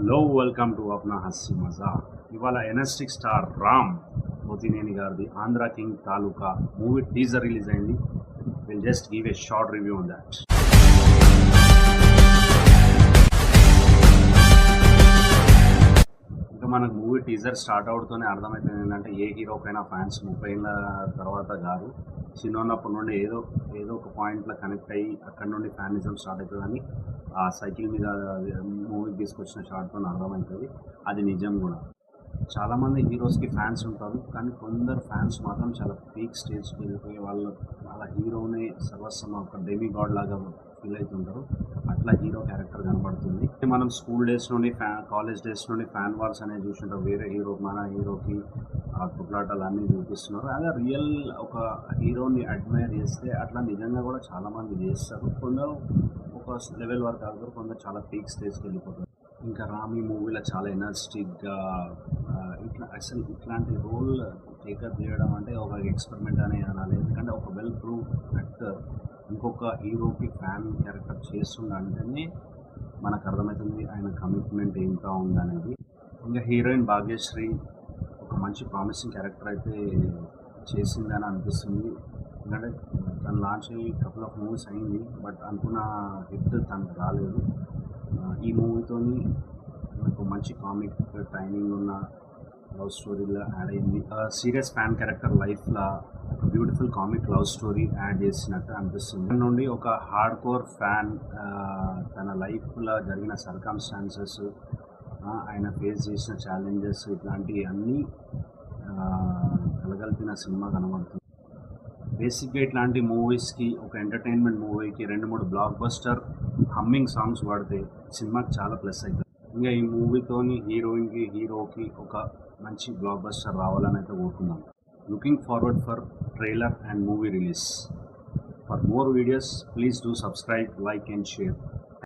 Hello welcome to Apna Hussey మజా. ఇవాళ energetic star Ram Pothineni గారిది ఆంధ్ర కింగ్ తాలూకా మూవీ టీజర్ రిలీజ్ అయింది. Will just give a short review on that. ఇంకా మనకు మూవీ టీజర్ స్టార్ట్ అవుతూనే అర్థమవుతుంది ఏంటంటే ఏ హీరోకైనా ఫ్యాన్స్ 30 ఏళ్ళ తర్వాత కాదు, చిన్నప్పటి నుండి ఏదో ఒక పాయింట్లో కనెక్ట్ అయ్యి అక్కడ నుండి ఫ్యానిజం స్టార్ట్ అవుతుంది. అని ఆ సైకిల్ మీద మూవీకి తీసుకొచ్చిన షార్ట్తో అర్థమవుతుంది. అది నిజం కూడా. చాలామంది హీరోస్కి ఫ్యాన్స్ ఉంటారు, కానీ కొందరు ఫ్యాన్స్ మాత్రం చాలా పీక్ స్టేజ్కి వెళ్ళిపోయి వాళ్ళ హీరోనే సర్వస్వం ఒక డెమి గాడ్ లాగా ఫీల్ అవుతుంటారు. అట్లా హీరో క్యారెక్టర్ కనబడుతుంది. మనం స్కూల్ డేస్ నుండి కాలేజ్ డేస్ నుండి ఫ్యాన్ వార్స్ అనేది చూస్తుంటాం. వేరే హీరో మన హీరోకి కుట్లాటాలు అన్నీ చూపిస్తున్నారు. అదే రియల్ ఒక హీరోని అడ్మైర్ చేస్తే అట్లా నిజంగా కూడా చాలామంది చేస్తారు. కొందరు ఒక లెవెల్ వరకు ఆగుతారు, కొందరు చాలా పీక్ స్టేజ్కి వెళ్ళిపోతారు. ఇంకా రామ్ ఈ మూవీలో చాలా ఎనర్జెటిక్గా ఇట్లాంటి రోల్ టేకప్ చేయడం అంటే ఒక ఎక్స్పెరిమెంట్ అని అనాలి. ఎందుకంటే ఒక వెల్ ప్రూవ్ యాక్టర్ ఇంకొక హీరోకి ఫ్యాన్ క్యారెక్టర్ చేస్తుండంటేనే మనకు అర్థమవుతుంది ఆయన కమిట్మెంట్ ఏంటో ఉందనేది. ఇంకా హీరోయిన్ భాగ్యశ్రీ ఒక మంచి ప్రామిసింగ్ క్యారెక్టర్ అయితే చేసిందని అనిపిస్తుంది. ఎందుకంటే తను లాంచ్ అయ్యి కపుల్ ఆఫ్ మూవీస్ అయింది, బట్ అనుకున్న హిట్ తనకు రాలేదు. ఈ మూవీతోని మనకు మంచి కామిక్ టైమింగ్ ఉన్న లవ్ స్టోరీలో యాడ్ అయింది. సీరియస్ ఫ్యాన్ క్యారెక్టర్ లైఫ్లో ఒక beautiful comic love story add చేసినట్టు అనిపిస్తుంది. దాని నుండి ఒక హార్డ్ కోర్ ఫ్యాన్ తన లైఫ్లో జరిగిన సర్కమ్స్టాన్సెస్, ఆయన ఫేస్ చేసిన ఛాలెంజెస్, ఇట్లాంటివి అన్నీ కలగలిపిన సినిమా కనబడుతుంది. బేసిక్గా ఇట్లాంటి మూవీస్కి, ఒక ఎంటర్టైన్మెంట్ మూవీకి 2-3 బ్లాక్ బస్టర్ హమ్మింగ్ సాంగ్స్ పడితే సినిమాకి చాలా ప్లస్ అవుతుంది. ఇంకా ఈ మూవీతోని హీరోకి ఒక మంచి బ్లాక్ బస్టర్ రావాలని అయితే కోరుకున్నాం. Looking forward for trailer and movie release. For more videos please do subscribe, like and share.